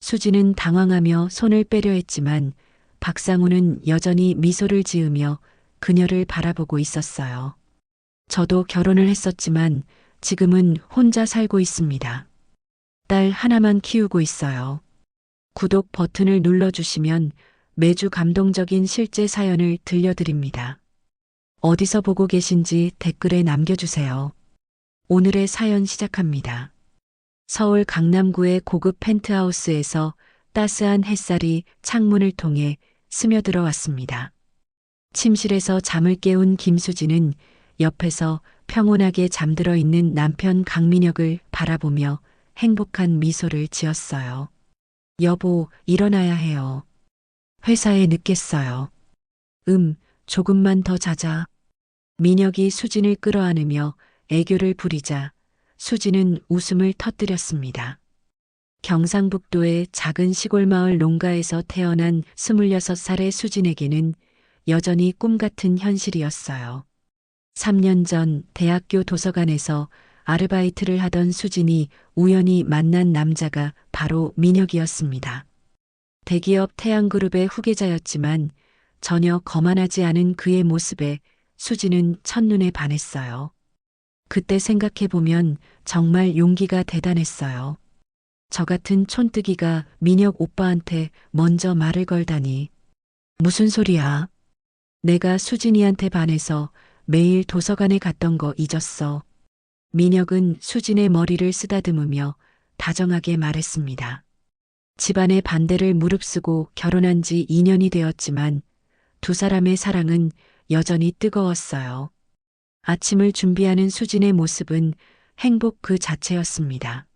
수지는 당황하며 손을 빼려 했지만 박상우는 여전히 미소를 지으며 그녀를 바라보고 있었어요. 저도 결혼을 했었지만 지금은 혼자 살고 있습니다. 딸 하나만 키우고 있어요. 구독 버튼을 눌러주시면 매주 감동적인 실제 사연을 들려드립니다. 어디서 보고 계신지 댓글에 남겨주세요. 오늘의 사연 시작합니다. 서울 강남구의 고급 펜트하우스에서 따스한 햇살이 창문을 통해 스며들어 왔습니다. 침실에서 잠을 깨운 김수지는 옆에서 평온하게 잠들어 있는 남편 강민혁을 바라보며 행복한 미소를 지었어요. 여보, 일어나야 해요. 회사에 늦겠어요. 조금만 더 자자. 민혁이 수진을 끌어안으며 애교를 부리자 수진은 웃음을 터뜨렸습니다. 경상북도의 작은 시골 마을 농가에서 태어난 26살의 수진에게는 여전히 꿈 같은 현실이었어요. 3년 전 대학교 도서관에서 아르바이트를 하던 수진이 우연히 만난 남자가 바로 민혁이었습니다. 대기업 태양그룹의 후계자였지만 전혀 거만하지 않은 그의 모습에 수진은 첫눈에 반했어요. 그때 생각해보면 정말 용기가 대단했어요. 저 같은 촌뜨기가 민혁 오빠한테 먼저 말을 걸다니. 무슨 소리야? 내가 수진이한테 반해서 매일 도서관에 갔던 거 잊었어. 민혁은 수진의 머리를 쓰다듬으며 다정하게 말했습니다. 집안의 반대를 무릅쓰고 결혼한 지 2년이 되었지만 두 사람의 사랑은 여전히 뜨거웠어요. 아침을 준비하는 수진의 모습은 행복 그 자체였습니다.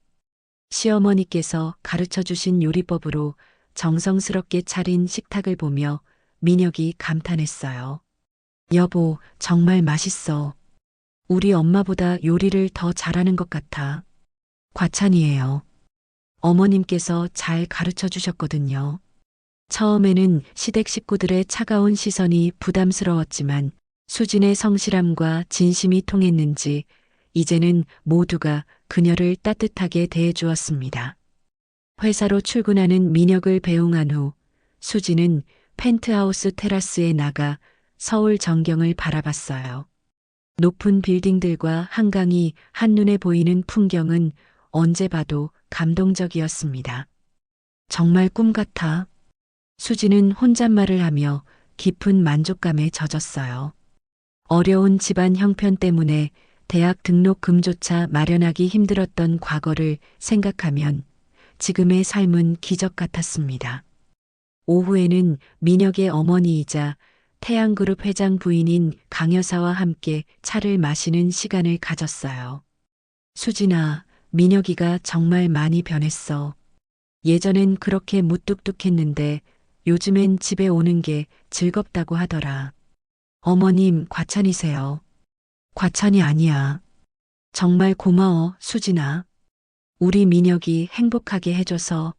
시어머니께서 가르쳐 주신 요리법으로 정성스럽게 차린 식탁을 보며 민혁이 감탄했어요. 여보, 정말 맛있어. 우리 엄마보다 요리를 더 잘하는 것 같아. 과찬이에요. 어머님께서 잘 가르쳐 주셨거든요. 처음에는 시댁 식구들의 차가운 시선이 부담스러웠지만 수진의 성실함과 진심이 통했는지 이제는 모두가 그녀를 따뜻하게 대해주었습니다. 회사로 출근하는 민혁을 배웅한 후 수진은 펜트하우스 테라스에 나가 서울 전경을 바라봤어요. 높은 빌딩들과 한강이 한눈에 보이는 풍경은 언제 봐도 감동적이었습니다. 정말 꿈 같아. 수진은 혼잣말을 하며 깊은 만족감에 젖었어요. 어려운 집안 형편 때문에 대학 등록금조차 마련하기 힘들었던 과거를 생각하면 지금의 삶은 기적 같았습니다. 오후에는 민혁의 어머니이자 태양그룹 회장 부인인 강 여사와 함께 차를 마시는 시간을 가졌어요. 수진아, 민혁이가 정말 많이 변했어. 예전엔 그렇게 무뚝뚝했는데 요즘엔 집에 오는 게 즐겁다고 하더라. 어머님, 과찬이세요. 과찬이 아니야. 정말 고마워, 수진아. 우리 민혁이 행복하게 해줘서.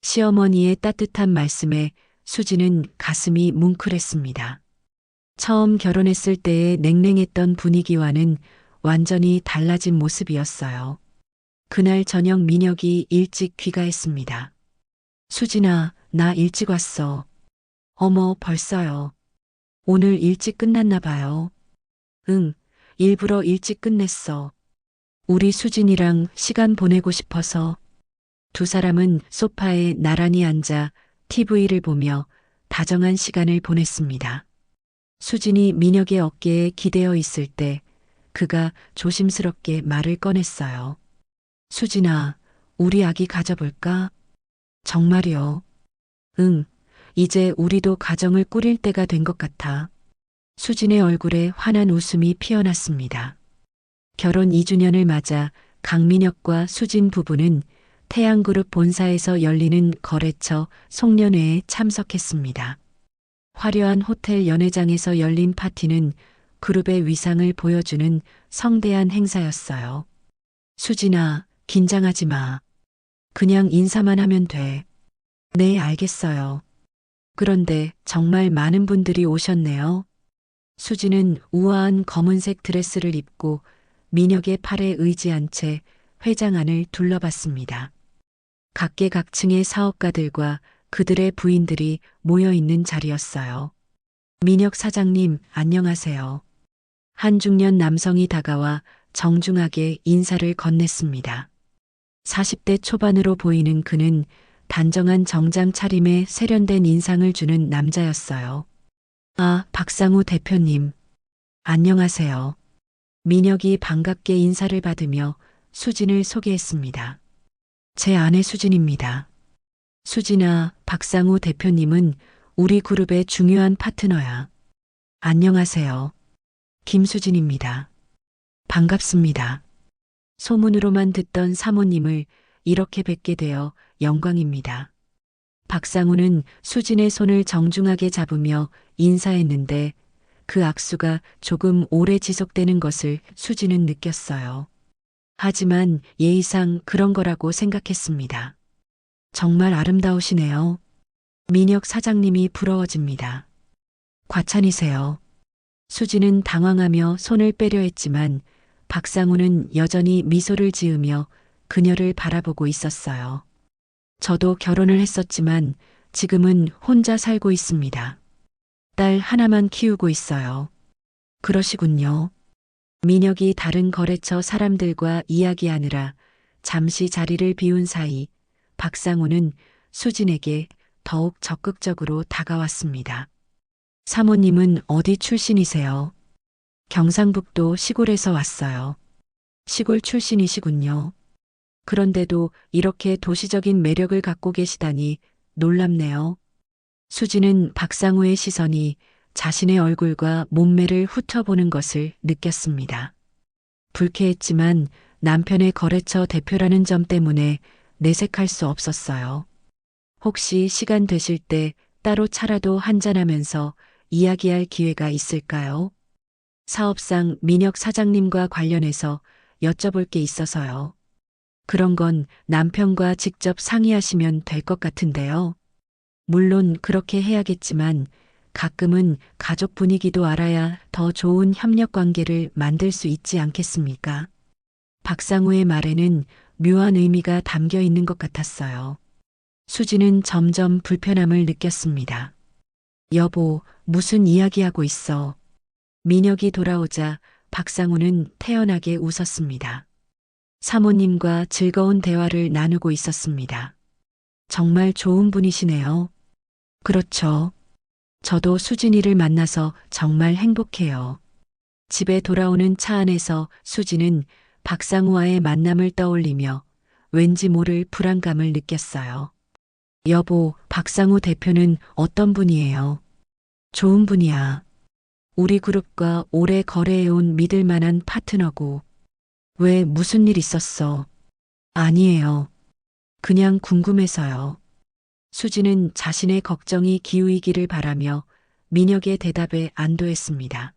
시어머니의 따뜻한 말씀에 수진은 가슴이 뭉클했습니다. 처음 결혼했을 때의 냉랭했던 분위기와는 완전히 달라진 모습이었어요. 그날 저녁 민혁이 일찍 귀가했습니다. 수진아, 나 일찍 왔어. 어머, 벌써요. 오늘 일찍 끝났나 봐요. 응, 일부러 일찍 끝냈어. 우리 수진이랑 시간 보내고 싶어서. 두 사람은 소파에 나란히 앉아 TV를 보며 다정한 시간을 보냈습니다. 수진이 민혁의 어깨에 기대어 있을 때 그가 조심스럽게 말을 꺼냈어요. 수진아, 우리 아기 가져볼까? 정말이요? 응, 이제 우리도 가정을 꾸릴 때가 된 것 같아. 수진의 얼굴에 환한 웃음이 피어났습니다. 결혼 2주년을 맞아 강민혁과 수진 부부는 태양그룹 본사에서 열리는 거래처 송년회에 참석했습니다. 화려한 호텔 연회장에서 열린 파티는 그룹의 위상을 보여주는 성대한 행사였어요. 수진아, 긴장하지 마. 그냥 인사만 하면 돼. 네, 알겠어요. 그런데 정말 많은 분들이 오셨네요. 수진은 우아한 검은색 드레스를 입고 민혁의 팔에 의지한 채 회장 안을 둘러봤습니다. 각계각층의 사업가들과 그들의 부인들이 모여 있는 자리였어요. 민혁 사장님, 안녕하세요. 한 중년 남성이 다가와 정중하게 인사를 건넸습니다. 40대 초반으로 보이는 그는 단정한 정장 차림에 세련된 인상을 주는 남자였어요. 아, 박상우 대표님. 안녕하세요. 민혁이 반갑게 인사를 받으며 수진을 소개했습니다. 제 아내 수진입니다. 수진아, 박상우 대표님은 우리 그룹의 중요한 파트너야. 안녕하세요. 김수진입니다. 반갑습니다. 소문으로만 듣던 사모님을 이렇게 뵙게 되어 영광입니다. 박상우는 수진의 손을 정중하게 잡으며 인사했는데 그 악수가 조금 오래 지속되는 것을 수진은 느꼈어요. 하지만 예의상 그런 거라고 생각했습니다. 정말 아름다우시네요. 민혁 사장님이 부러워집니다. 과찬이세요. 수진은 당황하며 손을 빼려 했지만 박상우는 여전히 미소를 지으며 그녀를 바라보고 있었어요. 저도 결혼을 했었지만 지금은 혼자 살고 있습니다. 딸 하나만 키우고 있어요. 그러시군요. 민혁이 다른 거래처 사람들과 이야기하느라 잠시 자리를 비운 사이 박상우는 수진에게 더욱 적극적으로 다가왔습니다. 사모님은 어디 출신이세요? 경상북도 시골에서 왔어요. 시골 출신이시군요. 그런데도 이렇게 도시적인 매력을 갖고 계시다니 놀랍네요. 수지는 박상우의 시선이 자신의 얼굴과 몸매를 훑어보는 것을 느꼈습니다. 불쾌했지만 남편의 거래처 대표라는 점 때문에 내색할 수 없었어요. 혹시 시간 되실 때 따로 차라도 한잔하면서 이야기할 기회가 있을까요? 사업상 민혁 사장님과 관련해서 여쭤볼 게 있어서요. 그런 건 남편과 직접 상의하시면 될 것 같은데요. 물론 그렇게 해야겠지만 가끔은 가족 분위기도 알아야 더 좋은 협력 관계를 만들 수 있지 않겠습니까? 박상우의 말에는 묘한 의미가 담겨 있는 것 같았어요. 수지는 점점 불편함을 느꼈습니다. 여보, 무슨 이야기하고 있어? 민혁이 돌아오자 박상우는 태연하게 웃었습니다. 사모님과 즐거운 대화를 나누고 있었습니다. 정말 좋은 분이시네요. 그렇죠. 저도 수진이를 만나서 정말 행복해요. 집에 돌아오는 차 안에서 수진은 박상우와의 만남을 떠올리며 왠지 모를 불안감을 느꼈어요. 여보, 박상우 대표는 어떤 분이에요? 좋은 분이야. 우리 그룹과 오래 거래해온 믿을 만한 파트너고. 왜 무슨 일 있었어? 아니에요. 그냥 궁금해서요. 수지는 자신의 걱정이 기우이기를 바라며 민혁의 대답에 안도했습니다.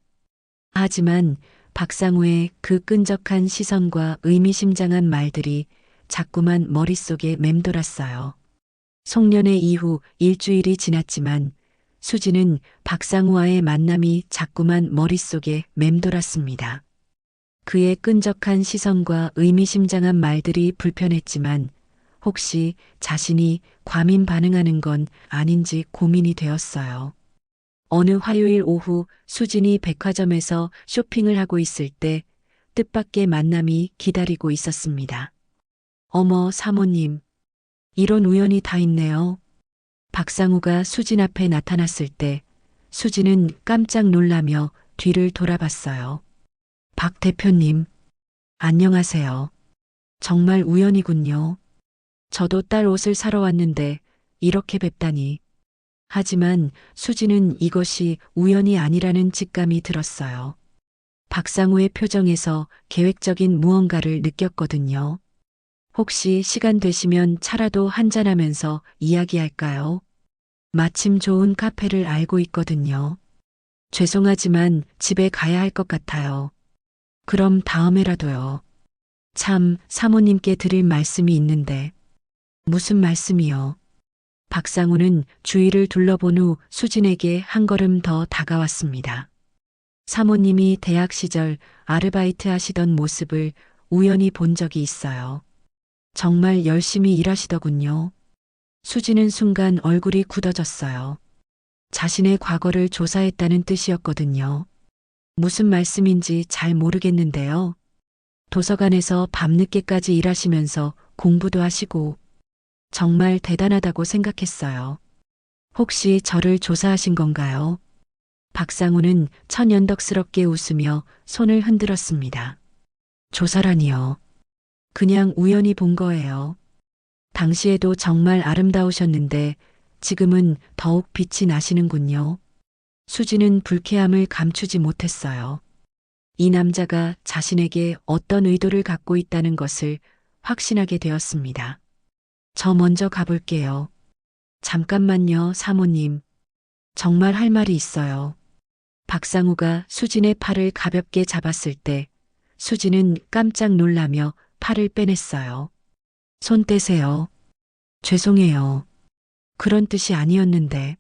하지만 박상우의 그 끈적한 시선과 의미심장한 말들이 자꾸만 머릿속에 맴돌았어요. 송년회 이후 일주일이 지났지만 수지는 박상우와의 만남이 자꾸만 머릿속에 맴돌았습니다. 그의 끈적한 시선과 의미심장한 말들이 불편했지만 혹시 자신이 과민 반응하는 건 아닌지 고민이 되었어요. 어느 화요일 오후 수진이 백화점에서 쇼핑을 하고 있을 때 뜻밖의 만남이 기다리고 있었습니다. 어머, 사모님. 이런 우연이 다 있네요. 박상우가 수진 앞에 나타났을 때 수진은 깜짝 놀라며 뒤를 돌아봤어요. 박 대표님, 안녕하세요. 정말 우연이군요. 저도 딸 옷을 사러 왔는데 이렇게 뵙다니. 하지만 수진은 이것이 우연이 아니라는 직감이 들었어요. 박상우의 표정에서 계획적인 무언가를 느꼈거든요. 혹시 시간 되시면 차라도 한잔하면서 이야기할까요? 마침 좋은 카페를 알고 있거든요. 죄송하지만 집에 가야 할 것 같아요. 그럼 다음에라도요. 참, 사모님께 드릴 말씀이 있는데. 무슨 말씀이요? 박상우는 주위를 둘러본 후 수진에게 한 걸음 더 다가왔습니다. 사모님이 대학 시절 아르바이트 하시던 모습을 우연히 본 적이 있어요. 정말 열심히 일하시더군요. 수지는 순간 얼굴이 굳어졌어요. 자신의 과거를 조사했다는 뜻이었거든요. 무슨 말씀인지 잘 모르겠는데요. 도서관에서 밤늦게까지 일하시면서 공부도 하시고 정말 대단하다고 생각했어요. 혹시 저를 조사하신 건가요? 박상우는 천연덕스럽게 웃으며 손을 흔들었습니다. 조사라니요. 그냥 우연히 본 거예요. 당시에도 정말 아름다우셨는데 지금은 더욱 빛이 나시는군요. 수지는 불쾌함을 감추지 못했어요. 이 남자가 자신에게 어떤 의도를 갖고 있다는 것을 확신하게 되었습니다. 저 먼저 가볼게요. 잠깐만요, 사모님. 정말 할 말이 있어요. 박상우가 수진의 팔을 가볍게 잡았을 때 수진은 깜짝 놀라며 팔을 빼냈어요. 손 떼세요. 죄송해요. 그런 뜻이 아니었는데.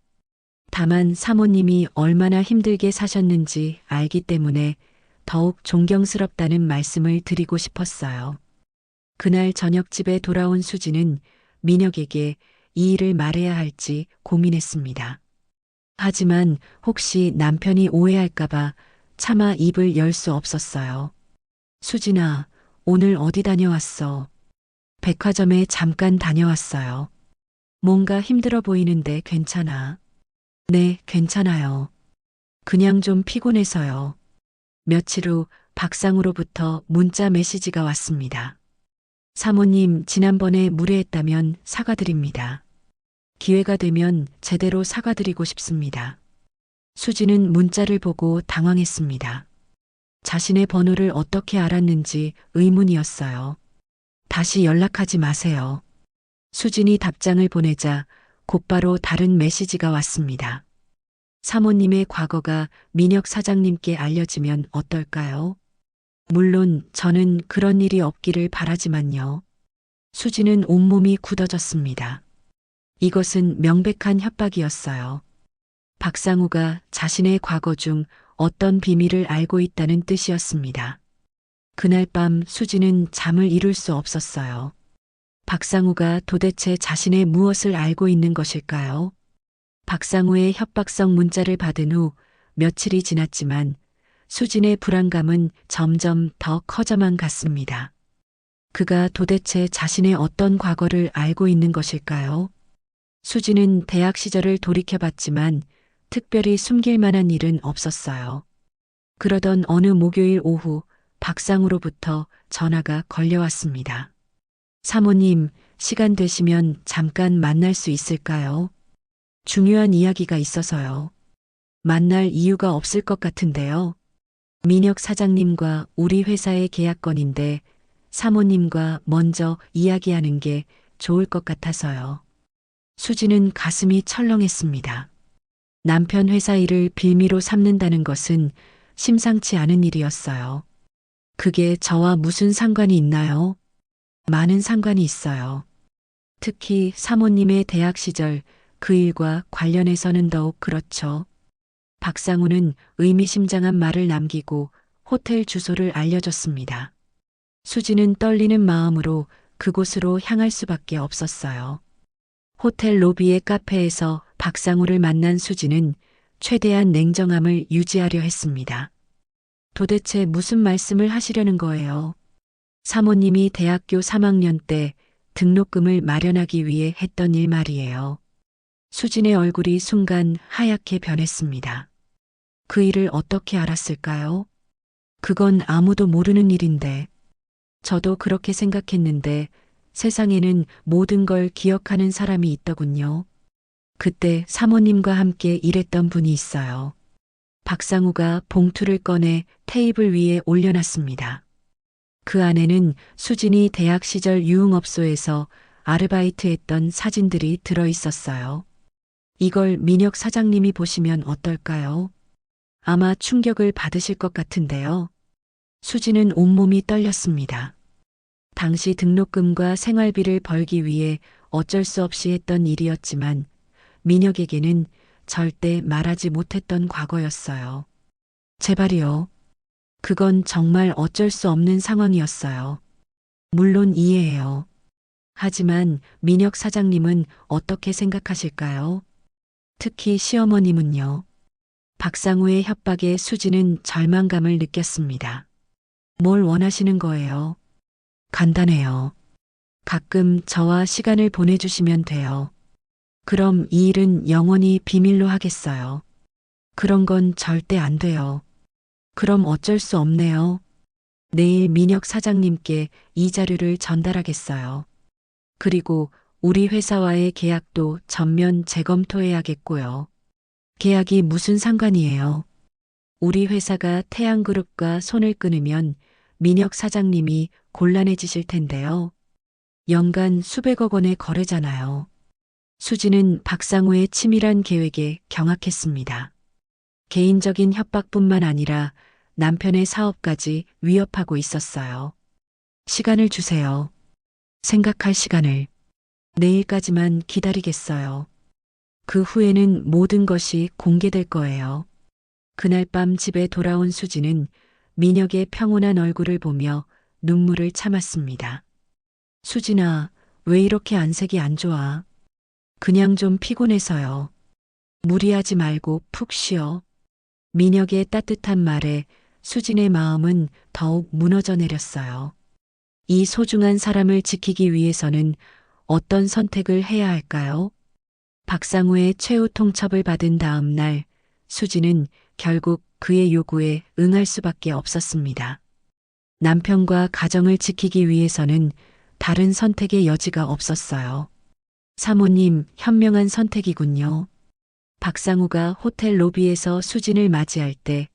다만 사모님이 얼마나 힘들게 사셨는지 알기 때문에 더욱 존경스럽다는 말씀을 드리고 싶었어요. 그날 저녁 집에 돌아온 수지는 민혁에게 이 일을 말해야 할지 고민했습니다. 하지만 혹시 남편이 오해할까봐 차마 입을 열 수 없었어요. 수진아, 오늘 어디 다녀왔어? 백화점에 잠깐 다녀왔어요. 뭔가 힘들어 보이는데 괜찮아? 네, 괜찮아요. 그냥 좀 피곤해서요. 며칠 후 박상우로부터 문자 메시지가 왔습니다. 사모님, 지난번에 무례했다면 사과드립니다. 기회가 되면 제대로 사과드리고 싶습니다. 수지는 문자를 보고 당황했습니다. 자신의 번호를 어떻게 알았는지 의문이었어요. 다시 연락하지 마세요. 수진이 답장을 보내자 곧바로 다른 메시지가 왔습니다. 사모님의 과거가 민혁 사장님께 알려지면 어떨까요? 물론 저는 그런 일이 없기를 바라지만요. 수지는 온몸이 굳어졌습니다. 이것은 명백한 협박이었어요. 박상우가 자신의 과거 중 어떤 비밀을 알고 있다는 뜻이었습니다. 그날 밤 수지는 잠을 이룰 수 없었어요. 박상우가 도대체 자신의 무엇을 알고 있는 것일까요? 박상우의 협박성 문자를 받은 후 며칠이 지났지만 수진의 불안감은 점점 더 커져만 갔습니다. 그가 도대체 자신의 어떤 과거를 알고 있는 것일까요? 수진은 대학 시절을 돌이켜봤지만 특별히 숨길 만한 일은 없었어요. 그러던 어느 목요일 오후 박상우로부터 전화가 걸려왔습니다. 사모님, 시간 되시면 잠깐 만날 수 있을까요? 중요한 이야기가 있어서요. 만날 이유가 없을 것 같은데요. 민혁 사장님과 우리 회사의 계약건인데 사모님과 먼저 이야기하는 게 좋을 것 같아서요. 수지는 가슴이 철렁했습니다. 남편 회사 일을 빌미로 삼는다는 것은 심상치 않은 일이었어요. 그게 저와 무슨 상관이 있나요? 많은 상관이 있어요. 특히 사모님의 대학 시절 그 일과 관련해서는 더욱 그렇죠. 박상우는 의미심장한 말을 남기고 호텔 주소를 알려줬습니다. 수지는 떨리는 마음으로 그곳으로 향할 수밖에 없었어요. 호텔 로비의 카페에서 박상우를 만난 수지는 최대한 냉정함을 유지하려 했습니다. 도대체 무슨 말씀을 하시려는 거예요? 사모님이 대학교 3학년 때 등록금을 마련하기 위해 했던 일 말이에요. 수진의 얼굴이 순간 하얗게 변했습니다. 그 일을 어떻게 알았을까요? 그건 아무도 모르는 일인데. 저도 그렇게 생각했는데 세상에는 모든 걸 기억하는 사람이 있더군요. 그때 사모님과 함께 일했던 분이 있어요. 박상우가 봉투를 꺼내 테이블 위에 올려놨습니다. 그 안에는 수진이 대학 시절 유흥업소에서 아르바이트했던 사진들이 들어 있었어요. 이걸 민혁 사장님이 보시면 어떨까요? 아마 충격을 받으실 것 같은데요. 수지는 온몸이 떨렸습니다. 당시 등록금과 생활비를 벌기 위해 어쩔 수 없이 했던 일이었지만 민혁에게는 절대 말하지 못했던 과거였어요. 제발이요. 그건 정말 어쩔 수 없는 상황이었어요. 물론 이해해요. 하지만 민혁 사장님은 어떻게 생각하실까요? 특히 시어머님은요. 박상우의 협박에 수지는 절망감을 느꼈습니다. 뭘 원하시는 거예요? 간단해요. 가끔 저와 시간을 보내주시면 돼요. 그럼 이 일은 영원히 비밀로 하겠어요. 그런 건 절대 안 돼요. 그럼 어쩔 수 없네요. 내일 민혁 사장님께 이 자료를 전달하겠어요. 그리고 우리 회사와의 계약도 전면 재검토해야겠고요. 계약이 무슨 상관이에요? 우리 회사가 태양그룹과 손을 끊으면 민혁 사장님이 곤란해지실 텐데요. 연간 수백억 원의 거래잖아요. 수지는 박상우의 치밀한 계획에 경악했습니다. 개인적인 협박뿐만 아니라 남편의 사업까지 위협하고 있었어요. 시간을 주세요. 생각할 시간을. 내일까지만 기다리겠어요. 그 후에는 모든 것이 공개될 거예요. 그날 밤 집에 돌아온 수지는 민혁의 평온한 얼굴을 보며 눈물을 참았습니다. 수진아, 왜 이렇게 안색이 안 좋아? 그냥 좀 피곤해서요. 무리하지 말고 푹 쉬어. 민혁의 따뜻한 말에 수진의 마음은 더욱 무너져 내렸어요. 이 소중한 사람을 지키기 위해서는 어떤 선택을 해야 할까요? 박상우의 최후 통첩을 받은 다음 날 수지는 결국 그의 요구에 응할 수밖에 없었습니다. 남편과 가정을 지키기 위해서는 다른 선택의 여지가 없었어요. 사모님, 현명한 선택이군요. 박상우가 호텔 로비에서 수진을 맞이할 때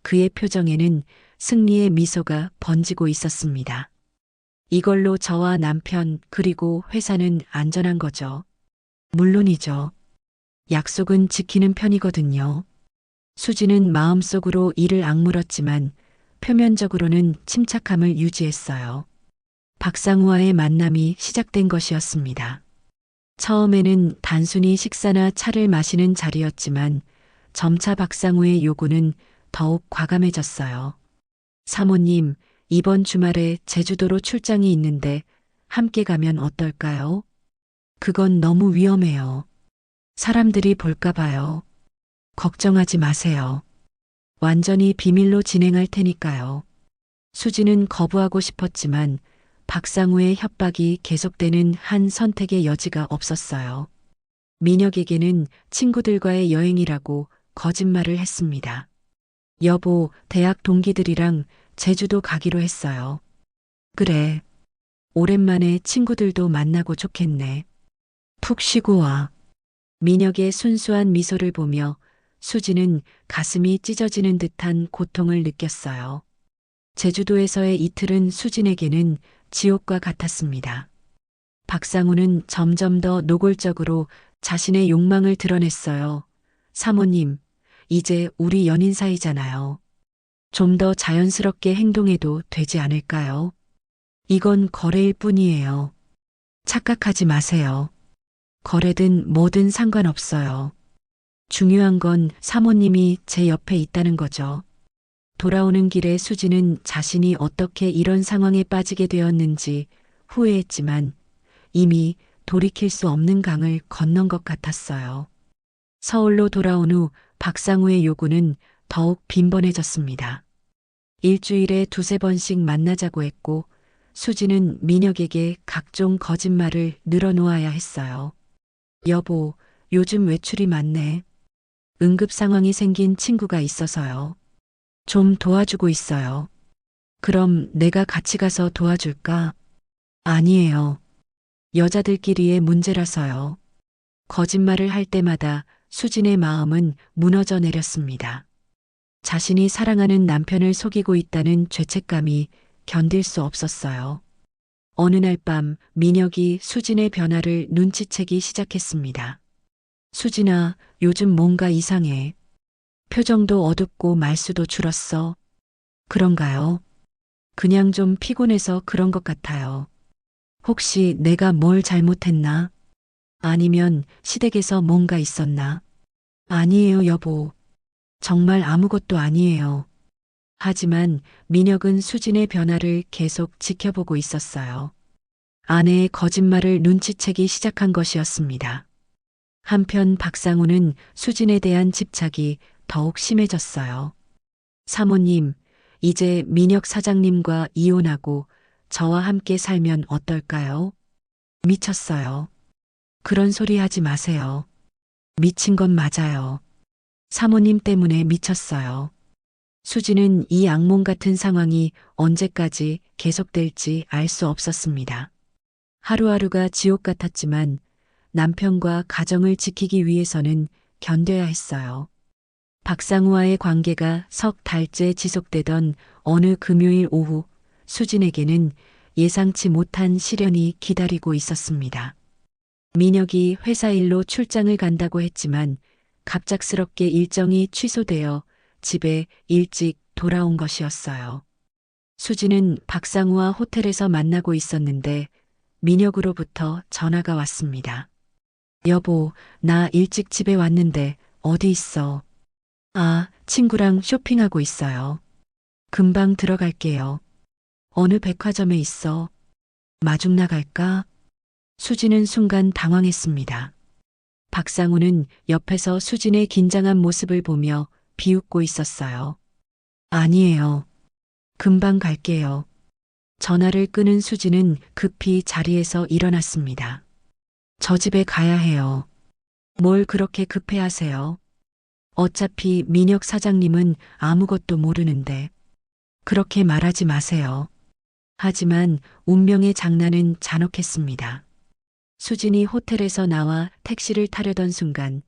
그의 표정에는 승리의 미소가 번지고 있었습니다. 이걸로 저와 남편 그리고 회사는 안전한 거죠. 물론이죠. 약속은 지키는 편이거든요. 수지는 마음속으로 이를 악물었지만 표면적으로는 침착함을 유지했어요. 박상우와의 만남이 시작된 것이었습니다. 처음에는 단순히 식사나 차를 마시는 자리였지만 점차 박상우의 요구는 더욱 과감해졌어요. 사모님, 이번 주말에 제주도로 출장이 있는데 함께 가면 어떨까요? 그건 너무 위험해요. 사람들이 볼까 봐요. 걱정하지 마세요. 완전히 비밀로 진행할 테니까요. 수지는 거부하고 싶었지만 박상우의 협박이 계속되는 한 선택의 여지가 없었어요. 민혁에게는 친구들과의 여행이라고 거짓말을 했습니다. 여보, 대학 동기들이랑 제주도 가기로 했어요. 그래. 오랜만에 친구들도 만나고 좋겠네. 푹 쉬고 와. 민혁의 순수한 미소를 보며 수지는 가슴이 찢어지는 듯한 고통을 느꼈어요. 제주도에서의 이틀은 수진에게는 지옥과 같았습니다. 박상우는 점점 더 노골적으로 자신의 욕망을 드러냈어요. 사모님, 이제 우리 연인 사이잖아요. 좀 더 자연스럽게 행동해도 되지 않을까요? 이건 거래일 뿐이에요. 착각하지 마세요. 거래든 뭐든 상관없어요. 중요한 건 사모님이 제 옆에 있다는 거죠. 돌아오는 길에 수지는 자신이 어떻게 이런 상황에 빠지게 되었는지 후회했지만 이미 돌이킬 수 없는 강을 건넌 것 같았어요. 서울로 돌아온 후 박상우의 요구는 더욱 빈번해졌습니다. 일주일에 두세 번씩 만나자고 했고 수지는 민혁에게 각종 거짓말을 늘어놓아야 했어요. 여보, 요즘 외출이 많네. 응급 상황이 생긴 친구가 있어서요. 좀 도와주고 있어요. 그럼 내가 같이 가서 도와줄까? 아니에요. 여자들끼리의 문제라서요. 거짓말을 할 때마다 수진의 마음은 무너져 내렸습니다. 자신이 사랑하는 남편을 속이고 있다는 죄책감이 견딜 수 없었어요. 어느 날 밤 민혁이 수진의 변화를 눈치채기 시작했습니다. 수진아, 요즘 뭔가 이상해. 표정도 어둡고 말수도 줄었어. 그런가요? 그냥 좀 피곤해서 그런 것 같아요. 혹시 내가 뭘 잘못했나? 아니면 시댁에서 뭔가 있었나? 아니에요, 여보. 정말 아무것도 아니에요. 하지만 민혁은 수진의 변화를 계속 지켜보고 있었어요. 아내의 거짓말을 눈치채기 시작한 것이었습니다. 한편 박상우는 수진에 대한 집착이 더욱 심해졌어요. 사모님, 이제 민혁 사장님과 이혼하고 저와 함께 살면 어떨까요? 미쳤어요. 그런 소리 하지 마세요. 미친 건 맞아요. 사모님 때문에 미쳤어요. 수지는 이 악몽 같은 상황이 언제까지 계속될지 알 수 없었습니다. 하루하루가 지옥 같았지만 남편과 가정을 지키기 위해서는 견뎌야 했어요. 박상우와의 관계가 석 달째 지속되던 어느 금요일 오후 수진에게는 예상치 못한 시련이 기다리고 있었습니다. 민혁이 회사 일로 출장을 간다고 했지만 갑작스럽게 일정이 취소되어 집에 일찍 돌아온 것이었어요. 수진은 박상우와 호텔에서 만나고 있었는데 민혁으로부터 전화가 왔습니다. 여보, 나 일찍 집에 왔는데 어디 있어? 아, 친구랑 쇼핑하고 있어요. 금방 들어갈게요. 어느 백화점에 있어? 마중 나갈까? 수진은 순간 당황했습니다. 박상우는 옆에서 수진의 긴장한 모습을 보며 비웃고 있었어요. 아니에요. 금방 갈게요. 전화를 끊은 수진은 급히 자리에서 일어났습니다. 저 집에 가야 해요. 뭘 그렇게 급해하세요? 어차피 민혁 사장님은 아무것도 모르는데. 그렇게 말하지 마세요. 하지만 운명의 장난은 잔혹했습니다. 수진이 호텔에서 나와 택시를 타려던 순간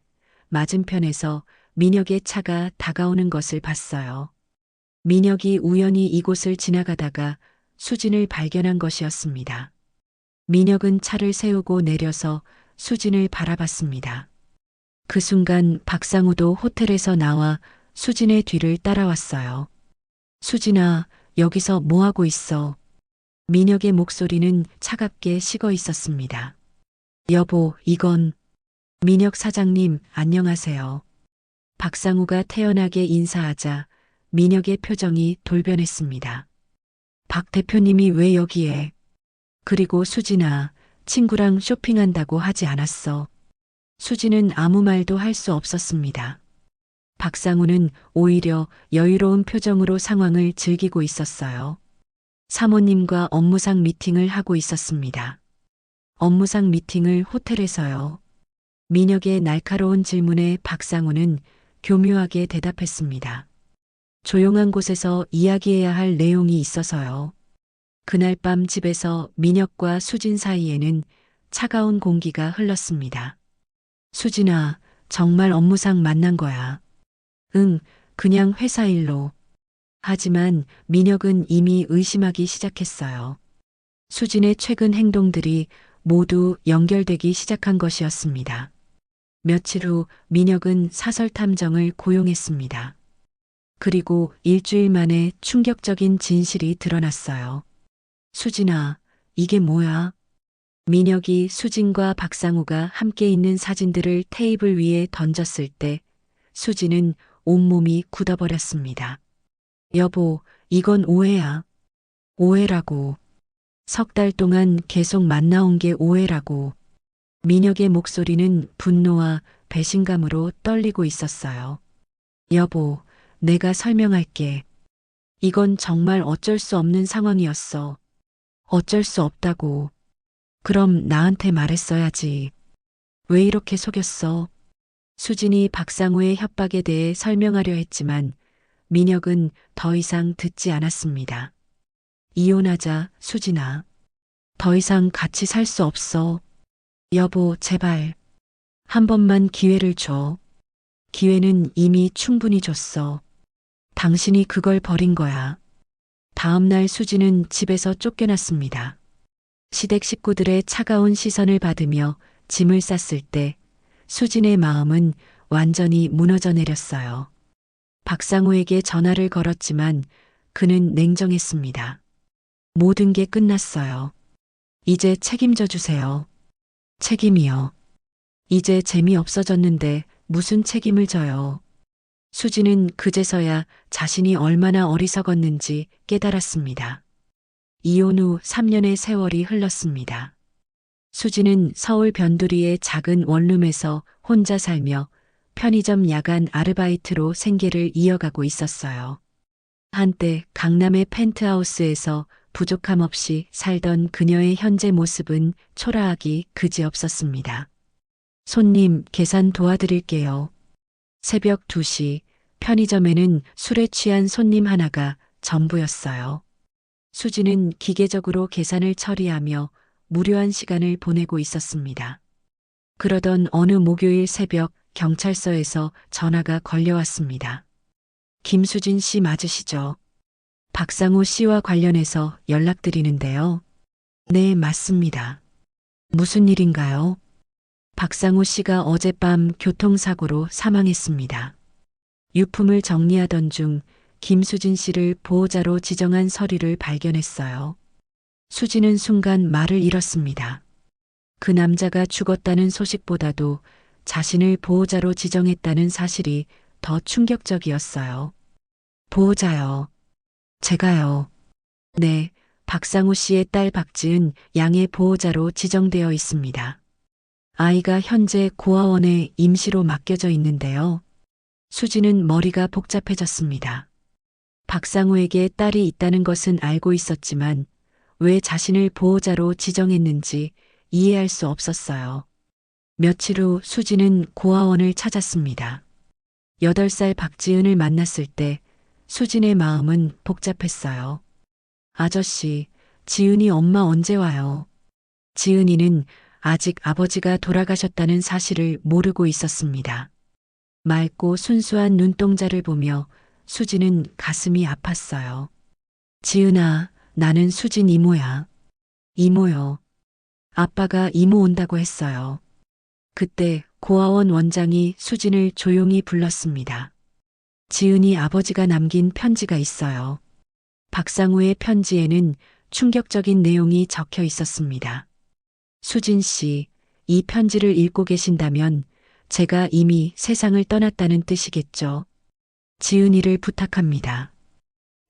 맞은편에서 민혁의 차가 다가오는 것을 봤어요. 민혁이 우연히 이곳을 지나가다가 수진을 발견한 것이었습니다. 민혁은 차를 세우고 내려서 수진을 바라봤습니다. 그 순간 박상우도 호텔에서 나와 수진의 뒤를 따라왔어요. 수진아, 여기서 뭐 하고 있어? 민혁의 목소리는 차갑게 식어 있었습니다. 여보, 이건... 민혁 사장님, 안녕하세요. 박상우가 태연하게 인사하자 민혁의 표정이 돌변했습니다. 박 대표님이 왜 여기에? 그리고 수진아, 친구랑 쇼핑한다고 하지 않았어. 수진은 아무 말도 할 수 없었습니다. 박상우는 오히려 여유로운 표정으로 상황을 즐기고 있었어요. 사모님과 업무상 미팅을 하고 있었습니다. 업무상 미팅을 호텔에서요. 민혁의 날카로운 질문에 박상우는 교묘하게 대답했습니다. 조용한 곳에서 이야기해야 할 내용이 있어서요. 그날 밤 집에서 민혁과 수진 사이에는 차가운 공기가 흘렀습니다. 수진아, 정말 업무상 만난 거야. 응, 그냥 회사 일로. 하지만 민혁은 이미 의심하기 시작했어요. 수진의 최근 행동들이 모두 연결되기 시작한 것이었습니다. 며칠 후 민혁은 사설 탐정을 고용했습니다. 그리고 일주일 만에 충격적인 진실이 드러났어요. 수진아, 이게 뭐야? 민혁이 수진과 박상우가 함께 있는 사진들을 테이블 위에 던졌을 때 수진은 온몸이 굳어버렸습니다. 여보, 이건 오해야. 오해라고. 석 달 동안 계속 만나온 게 오해라고. 민혁의 목소리는 분노와 배신감으로 떨리고 있었어요. 여보, 내가 설명할게. 이건 정말 어쩔 수 없는 상황이었어. 어쩔 수 없다고. 그럼 나한테 말했어야지. 왜 이렇게 속였어? 수진이 박상우의 협박에 대해 설명하려 했지만 민혁은 더 이상 듣지 않았습니다. 이혼하자, 수진아. 더 이상 같이 살 수 없어. 여보, 제발. 한 번만 기회를 줘. 기회는 이미 충분히 줬어. 당신이 그걸 버린 거야. 다음 날 수진은 집에서 쫓겨났습니다. 시댁 식구들의 차가운 시선을 받으며 짐을 쌌을 때 수진의 마음은 완전히 무너져 내렸어요. 박상우에게 전화를 걸었지만 그는 냉정했습니다. 모든 게 끝났어요. 이제 책임져 주세요. 책임이요. 이제 재미 없어졌는데 무슨 책임을 져요. 수진은 그제서야 자신이 얼마나 어리석었는지 깨달았습니다. 이혼 후 3년의 세월이 흘렀습니다. 수지는 서울 변두리의 작은 원룸에서 혼자 살며 편의점 야간 아르바이트로 생계를 이어가고 있었어요. 한때 강남의 펜트하우스에서 부족함 없이 살던 그녀의 현재 모습은 초라하기 그지없었습니다. 손님, 계산 도와드릴게요. 새벽 2시 편의점에는 술에 취한 손님 하나가 전부였어요. 수지는 기계적으로 계산을 처리하며 무료한 시간을 보내고 있었습니다. 그러던 어느 목요일 새벽 경찰서에서 전화가 걸려왔습니다. 김수진 씨 맞으시죠? 박상우 씨와 관련해서 연락드리는데요. 네, 맞습니다. 무슨 일인가요? 박상우 씨가 어젯밤 교통사고로 사망했습니다. 유품을 정리하던 중 김수진 씨를 보호자로 지정한 서류를 발견했어요. 수지는 순간 말을 잃었습니다. 그 남자가 죽었다는 소식보다도 자신을 보호자로 지정했다는 사실이 더 충격적이었어요. 보호자요. 제가요. 네, 박상우 씨의 딸 박지은 양의 보호자로 지정되어 있습니다. 아이가 현재 고아원에 임시로 맡겨져 있는데요. 수지는 머리가 복잡해졌습니다. 박상우에게 딸이 있다는 것은 알고 있었지만 왜 자신을 보호자로 지정했는지 이해할 수 없었어요. 며칠 후 수지는 고아원을 찾았습니다. 8살 박지은을 만났을 때 수진의 마음은 복잡했어요. 아저씨, 지은이 엄마 언제 와요? 지은이는 아직 아버지가 돌아가셨다는 사실을 모르고 있었습니다. 맑고 순수한 눈동자를 보며 수지는 가슴이 아팠어요. 지은아, 나는 수진 이모야. 이모요. 아빠가 이모 온다고 했어요. 그때 고아원 원장이 수진을 조용히 불렀습니다. 지은이 아버지가 남긴 편지가 있어요. 박상우의 편지에는 충격적인 내용이 적혀 있었습니다. 수진 씨, 이 편지를 읽고 계신다면 제가 이미 세상을 떠났다는 뜻이겠죠. 지은이를 부탁합니다.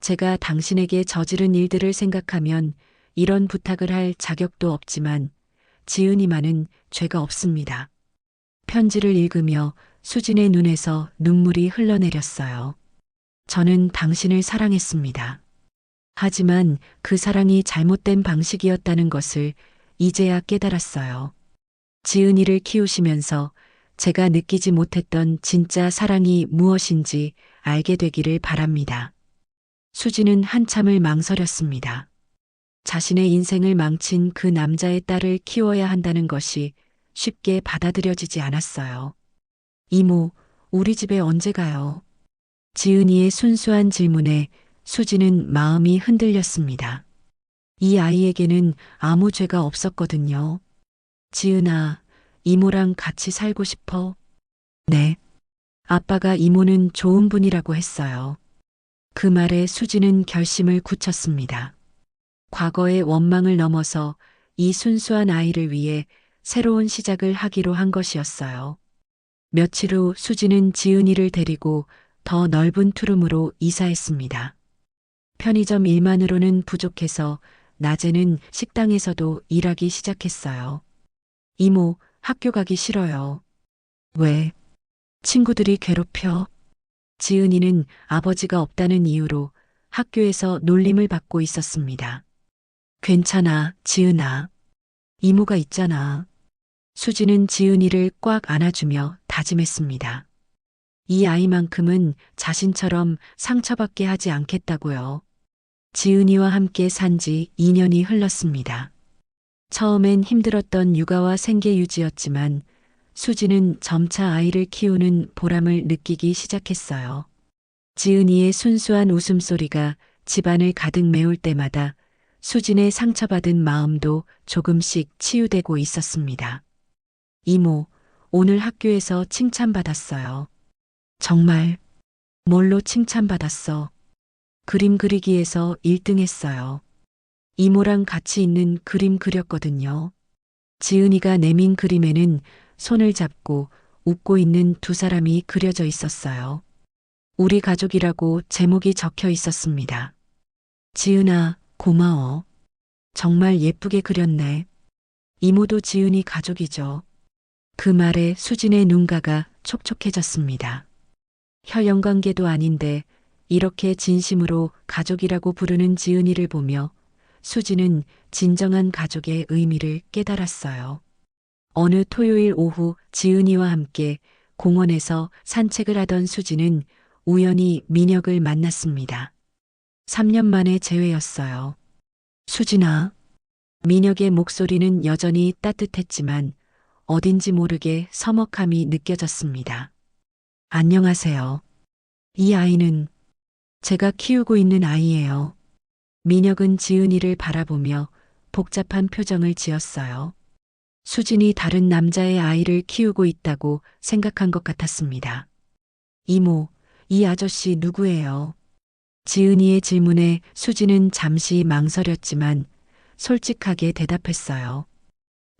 제가 당신에게 저지른 일들을 생각하면 이런 부탁을 할 자격도 없지만 지은이만은 죄가 없습니다. 편지를 읽으며 수진의 눈에서 눈물이 흘러내렸어요. 저는 당신을 사랑했습니다. 하지만 그 사랑이 잘못된 방식이었다는 것을 이제야 깨달았어요. 지은이를 키우시면서 제가 느끼지 못했던 진짜 사랑이 무엇인지 알게 되기를 바랍니다. 수지는 한참을 망설였습니다. 자신의 인생을 망친 그 남자의 딸을 키워야 한다는 것이 쉽게 받아들여지지 않았어요. 이모, 우리 집에 언제 가요? 지은이의 순수한 질문에 수지는 마음이 흔들렸습니다. 이 아이에게는 아무 죄가 없었거든요. 지은아, 이모랑 같이 살고 싶어? 네. 아빠가 이모는 좋은 분이라고 했어요. 그 말에 수지는 결심을 굳혔습니다. 과거의 원망을 넘어서 이 순수한 아이를 위해 새로운 시작을 하기로 한 것이었어요. 며칠 후 수지는 지은이를 데리고 더 넓은 투룸으로 이사했습니다. 편의점 일만으로는 부족해서 낮에는 식당에서도 일하기 시작했어요. 이모, 학교 가기 싫어요. 왜? 친구들이 괴롭혀? 지은이는 아버지가 없다는 이유로 학교에서 놀림을 받고 있었습니다. 괜찮아, 지은아. 이모가 있잖아. 수지는 지은이를 꽉 안아주며 다짐했습니다. 이 아이만큼은 자신처럼 상처받게 하지 않겠다고요. 지은이와 함께 산 지 2년이 흘렀습니다. 처음엔 힘들었던 육아와 생계 유지였지만 수지는 점차 아이를 키우는 보람을 느끼기 시작했어요. 지은이의 순수한 웃음소리가 집안을 가득 메울 때마다 수진의 상처받은 마음도 조금씩 치유되고 있었습니다. 이모, 오늘 학교에서 칭찬받았어요. 정말? 뭘로 칭찬받았어? 그림 그리기에서 1등 했어요. 이모랑 같이 있는 그림 그렸거든요. 지은이가 내민 그림에는 손을 잡고 웃고 있는 두 사람이 그려져 있었어요. 우리 가족이라고 제목이 적혀 있었습니다. 지은아, 고마워. 정말 예쁘게 그렸네. 이모도 지은이 가족이죠. 그 말에 수진의 눈가가 촉촉해졌습니다. 혈연 관계도 아닌데 이렇게 진심으로 가족이라고 부르는 지은이를 보며 수진은 진정한 가족의 의미를 깨달았어요. 어느 토요일 오후 지은이와 함께 공원에서 산책을 하던 수진은 우연히 민혁을 만났습니다. 3년 만의 재회였어요. 수진아. 민혁의 목소리는 여전히 따뜻했지만 어딘지 모르게 서먹함이 느껴졌습니다. 안녕하세요. 이 아이는 제가 키우고 있는 아이예요. 민혁은 지은이를 바라보며 복잡한 표정을 지었어요. 수진이 다른 남자의 아이를 키우고 있다고 생각한 것 같았습니다. 이모, 이 아저씨 누구예요? 지은이의 질문에 수진은 잠시 망설였지만 솔직하게 대답했어요.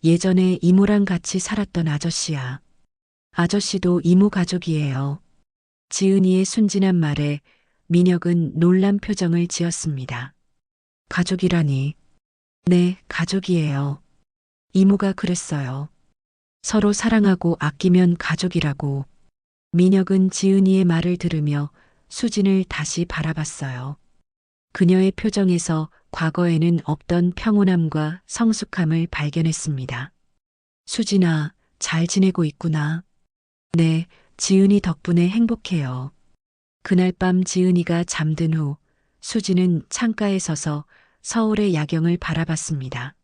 예전에 이모랑 같이 살았던 아저씨야. 아저씨도 이모 가족이에요. 지은이의 순진한 말에 민혁은 놀란 표정을 지었습니다. 가족이라니. 네, 가족이에요. 이모가 그랬어요. 서로 사랑하고 아끼면 가족이라고. 민혁은 지은이의 말을 들으며 수진을 다시 바라봤어요. 그녀의 표정에서 과거에는 없던 평온함과 성숙함을 발견했습니다. 수진아, 잘 지내고 있구나. 네, 지은이 덕분에 행복해요. 그날 밤 지은이가 잠든 후 수진은 창가에 서서 서울의 야경을 바라봤습니다.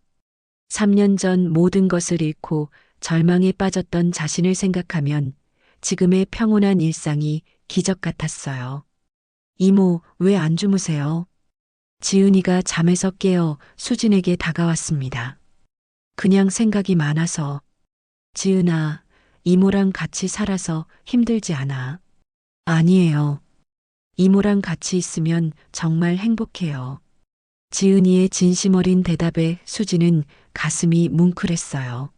3년 전 모든 것을 잃고 절망에 빠졌던 자신을 생각하면 지금의 평온한 일상이 기적 같았어요. 이모, 왜 안 주무세요? 지은이가 잠에서 깨어 수진에게 다가왔습니다. 그냥 생각이 많아서. 지은아, 이모랑 같이 살아서 힘들지 않아? 아니에요. 이모랑 같이 있으면 정말 행복해요. 지은이의 진심 어린 대답에 수진은 가슴이 뭉클했어요.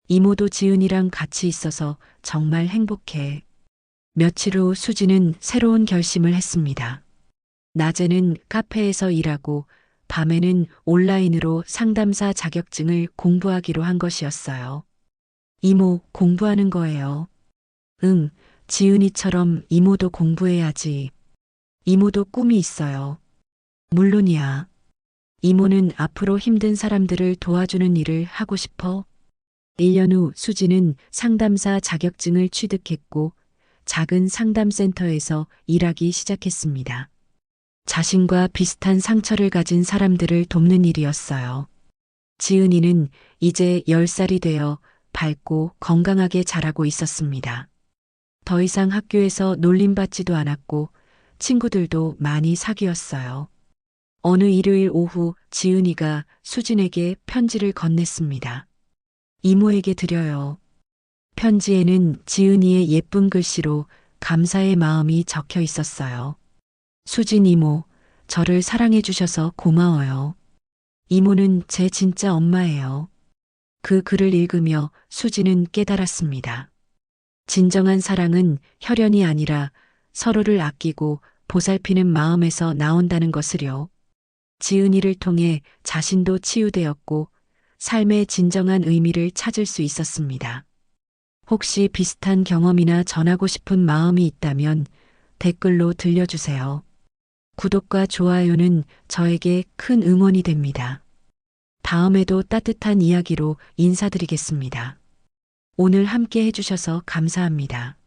이모도 지은이랑 같이 있어서 정말 행복해. 며칠 후 수진은 새로운 결심을 했습니다. 낮에는 카페에서 일하고 밤에는 온라인으로 상담사 자격증을 공부하기로 한 것이었어요. 이모, 공부하는 거예요. 응, 지은이처럼 이모도 공부해야지. 이모도 꿈이 있어요. 물론이야. 이모는 앞으로 힘든 사람들을 도와주는 일을 하고 싶어. 1년 후 수진은 상담사 자격증을 취득했고 작은 상담센터에서 일하기 시작했습니다. 자신과 비슷한 상처를 가진 사람들을 돕는 일이었어요. 지은이는 이제 10살이 되어 밝고 건강하게 자라고 있었습니다. 더 이상 학교에서 놀림받지도 않았고 친구들도 많이 사귀었어요. 어느 일요일 오후 지은이가 수진에게 편지를 건넸습니다. 이모에게 드려요. 편지에는 지은이의 예쁜 글씨로 감사의 마음이 적혀 있었어요. 수진 이모, 저를 사랑해 주셔서 고마워요. 이모는 제 진짜 엄마예요. 그 글을 읽으며 수진은 깨달았습니다. 진정한 사랑은 혈연이 아니라 서로를 아끼고 보살피는 마음에서 나온다는 것을요. 지은이를 통해 자신도 치유되었고 삶의 진정한 의미를 찾을 수 있었습니다. 혹시 비슷한 경험이나 전하고 싶은 마음이 있다면 댓글로 들려주세요. 구독과 좋아요는 저에게 큰 응원이 됩니다. 다음에도 따뜻한 이야기로 인사드리겠습니다. 오늘 함께 해주셔서 감사합니다.